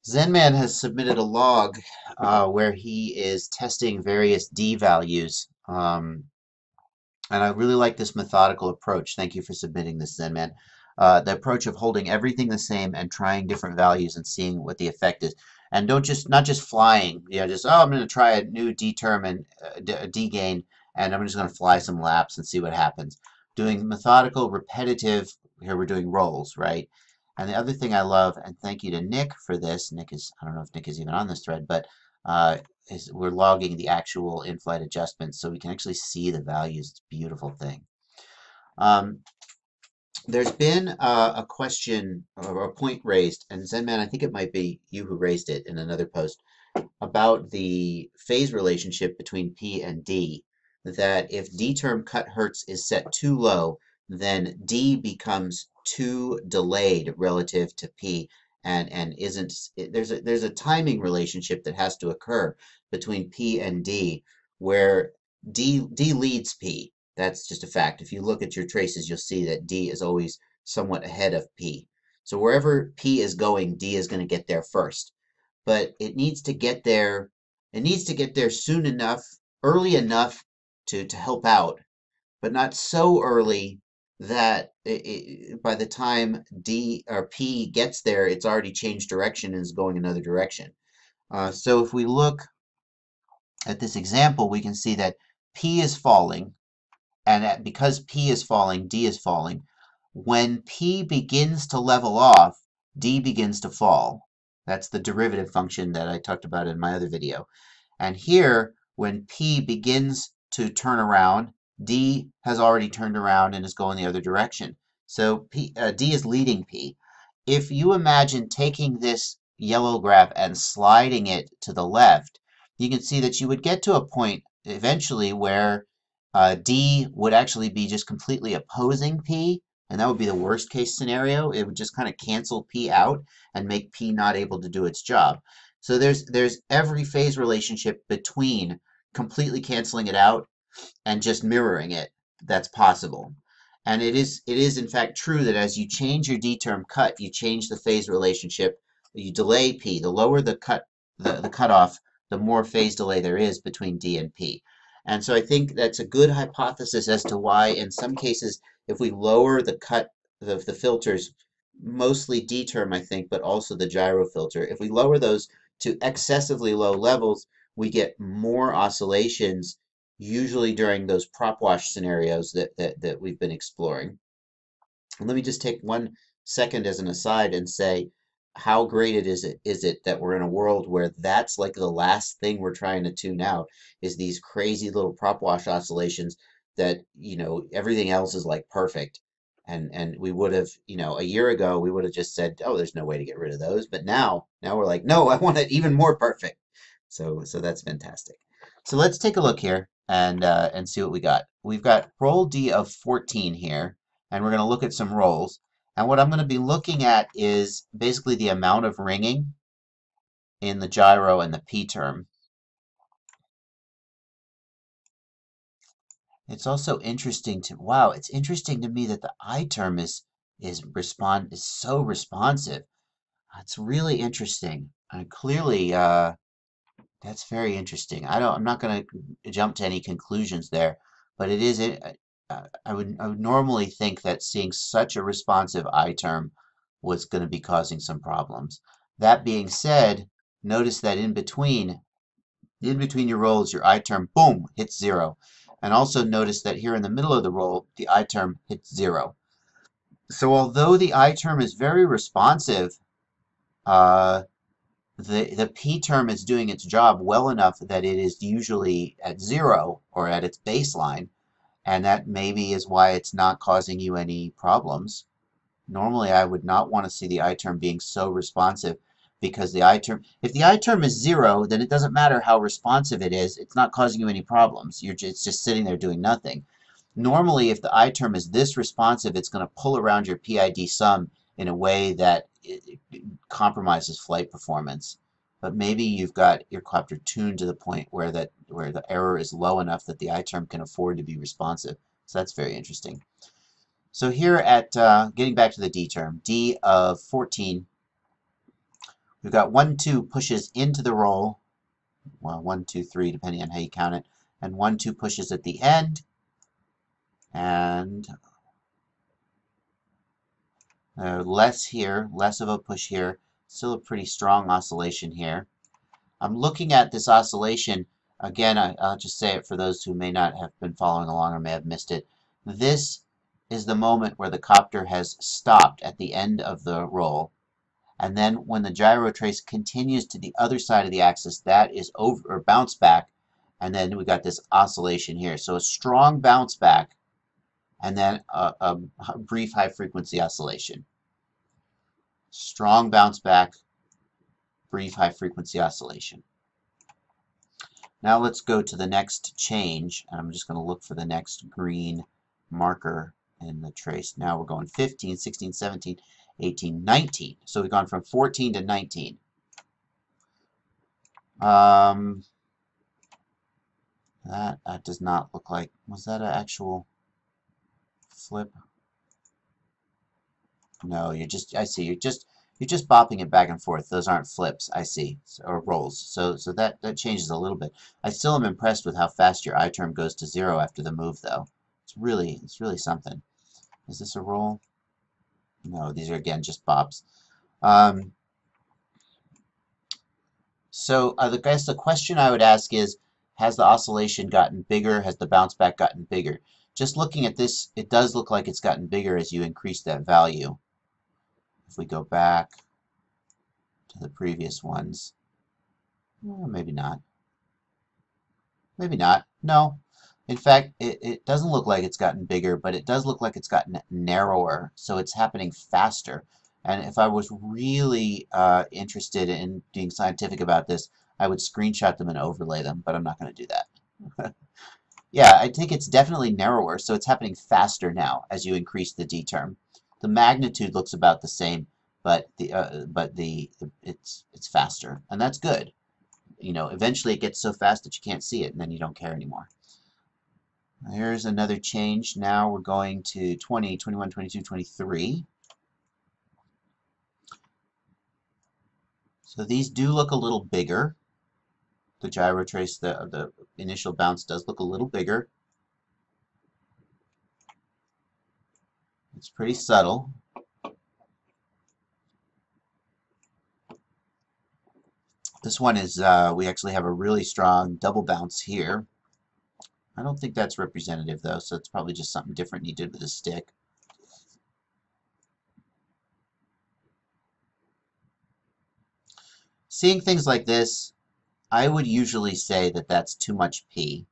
Zenman has submitted a log where he is testing various D values. And I really like this methodical approach. Thank you for submitting this, Zenman. The approach of holding everything the same and trying different values and seeing what the effect is. And don't just, not just flying, just, oh, I'm going to try a new D term and D gain, and I'm just going to fly some laps and see what happens. Doing methodical, repetitive, here we're doing rolls, right? And the other thing I love, and thank you to Nick for this. Nick is, I don't know if Nick is even on this thread, but is we're logging the actual in-flight adjustments so we can actually see the values. It's a beautiful thing. Um, there's been a question or a point raised, and Zenman, I think it might be you who raised it in another post, about the phase relationship between P and D, that if D term cut hertz is set too low, then D becomes too delayed relative to P and isn't there's a timing relationship that has to occur between P and D where D leads P. That's just a fact. If you look at your traces, you'll see that D is always somewhat ahead of P. So wherever P is going, D is going to get there first, but it needs to get there. It needs to get there soon enough, early enough to help out, but not so early that by the time D or P gets there, it's already changed direction and is going another direction. So if we look at this example, we can see that P is falling, and because P is falling, D is falling. When P begins to level off, D begins to fall. That's the derivative function that I talked about in my other video. And here, when P begins to turn around, D has already turned around and is going the other direction. So D is leading P. If you imagine taking this yellow graph and sliding it to the left, you can see that you would get to a point eventually where D would actually be just completely opposing P, and that would be the worst case scenario. It would just kind of cancel P out and make P not able to do its job. So there's every phase relationship between completely canceling it out and just mirroring it that's possible. And it is in fact true that as you change your D term cut, you change the phase relationship. You delay P. The lower the cutoff, the more phase delay there is between D and P. And so I think that's a good hypothesis as to why in some cases, if we lower the filters, mostly D term, I think, but also the gyro filter, if we lower those to excessively low levels, we get more oscillations, usually during those prop wash scenarios that we've been exploring. And let me just take 1 second as an aside and say how great is it that we're in a world where that's like the last thing we're trying to tune out is these crazy little prop wash oscillations that, everything else is like perfect. And we would have, a year ago, we would have just said, oh, there's no way to get rid of those. But now we're like, no, I want it even more perfect. So that's fantastic. So let's take a look here and see what we got. We've got roll D of 14 here, and we're going to look at some rolls. And what I'm going to be looking at is basically the amount of ringing in the gyro and the P term. It's also interesting to, wow, it's interesting to me that the I term is so responsive. It's really interesting. And clearly, that's very interesting. I'm not going to jump to any conclusions there, but it is. I would normally think that seeing such a responsive I term was going to be causing some problems. That being said, notice that in between your rolls, your I term, boom, hits 0. And also notice that here in the middle of the roll, the I term hits 0. So although the I term is very responsive, uh, the P term is doing its job well enough that it is usually at 0 or at its baseline, and that maybe is why it's not causing you any problems. Normally, I would not want to see the I term being so responsive because if the I term is 0, then it doesn't matter how responsive it is. It's not causing you any problems. It's just sitting there doing nothing. Normally, if the I term is this responsive, it's going to pull around your PID sum in a way that it compromises flight performance. But maybe you've got your copter tuned to the point where the error is low enough that the I term can afford to be responsive. So that's very interesting. So here at, getting back to the D term, D of 14, We've got 1, 2 pushes into the roll. Well, 1, 2, 3, depending on how you count it. And 1, 2 pushes at the end. And less here, less of a push here. Still a pretty strong oscillation here. I'm looking at this oscillation. Again, I'll just say it for those who may not have been following along or may have missed it. This is the moment where the copter has stopped at the end of the roll. And then when the gyro trace continues to the other side of the axis, that is over or bounce back. And then we got this oscillation here. So a strong bounce back and then a brief high frequency oscillation. Strong bounce back, brief high frequency oscillation. Now let's go to the next change, and I'm just going to look for the next green marker in the trace. Now we're going 15, 16, 17, 18, 19. So we've gone from 14 to 19. That does not look like, was that an actual flip? No, I see, you're just bopping it back and forth. Those aren't flips, I see, or rolls. So that changes a little bit. I still am impressed with how fast your I term goes to 0 after the move, though. It's really something. Is this a roll? No, these are again just bops. So I guess the question I would ask is, has the oscillation gotten bigger? Has the bounce back gotten bigger? Just looking at this, it does look like it's gotten bigger as you increase that value. If we go back to the previous ones, well, maybe not. Maybe not. No. In fact, it doesn't look like it's gotten bigger, but it does look like it's gotten narrower, so it's happening faster. And if I was really interested in being scientific about this, I would screenshot them and overlay them, but I'm not going to do that. Yeah, I think it's definitely narrower, so it's happening faster now as you increase the D term. The magnitude looks about the same, but it's faster, and that's good. You know, eventually it gets so fast that you can't see it, and then you don't care anymore. Here's another change. Now we're going to 20, 21, 22, 23. So these do look a little bigger. The gyro trace, the initial bounce does look a little bigger. It's pretty subtle. This one is, we actually have a really strong double bounce here. I don't think that's representative though, so it's probably just something different you did with a stick. Seeing things like this, I would usually say that that's too much P,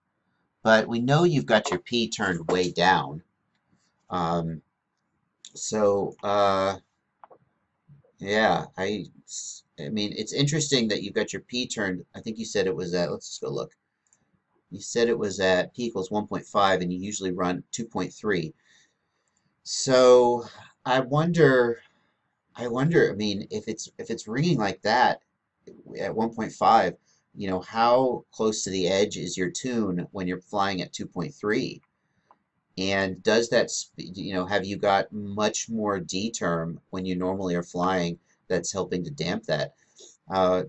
but we know you've got your P turned way down. Yeah, I mean, it's interesting that you've got your P turned, I think you said it was at, let's just go look. You said it was at P equals 1.5 and you usually run 2.3. So I wonder, I mean, if it's ringing like that at 1.5, you know, how close to the edge is your tune when you're flying at 2.3? And does that, you know, have you got much more D term when you normally are flying that's helping to damp that? I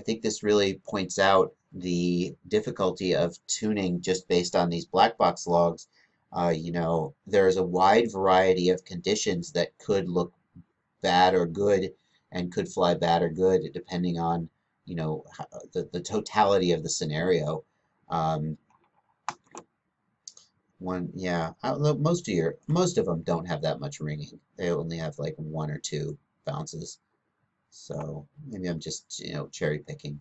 think this really points out the difficulty of tuning just based on these black box logs. You know, there's a wide variety of conditions that could look bad or good and could fly bad or good depending on, you know, the totality of the scenario. Most of them don't have that much ringing. They only have like 1 or 2 bounces. So maybe I'm just, you know, cherry picking.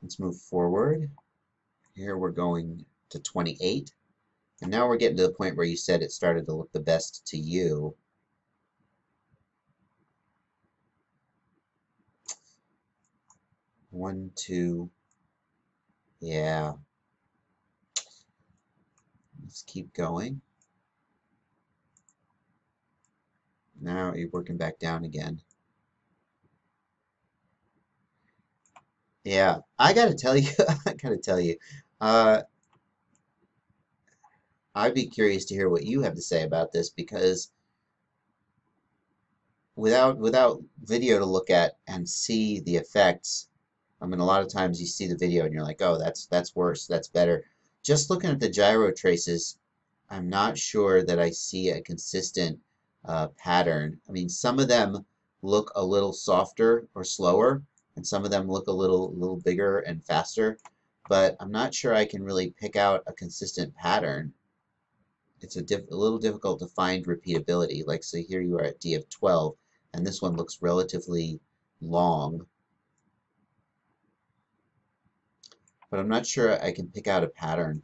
Let's move forward. Here we're going to 28. And now we're getting to the point where you said it started to look the best to you. One, two, yeah. Let's keep going. Now you're working back down again. Yeah, I gotta tell you, I'd be curious to hear what you have to say about this because without video to look at and see the effects. I mean, a lot of times you see the video and you're like, oh, that's worse, that's better. Just looking at the gyro traces, I'm not sure that I see a consistent pattern. I mean, some of them look a little softer or slower, and some of them look a little bigger and faster, but I'm not sure I can really pick out a consistent pattern. It's a little difficult to find repeatability. Like, so here you are at D of 12, and this one looks relatively long, but I'm not sure I can pick out a pattern.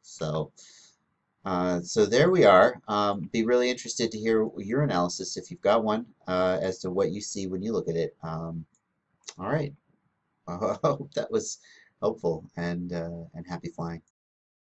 So, so there we are. Be really interested to hear your analysis if you've got one as to what you see when you look at it. All right. I hope that was helpful and happy flying.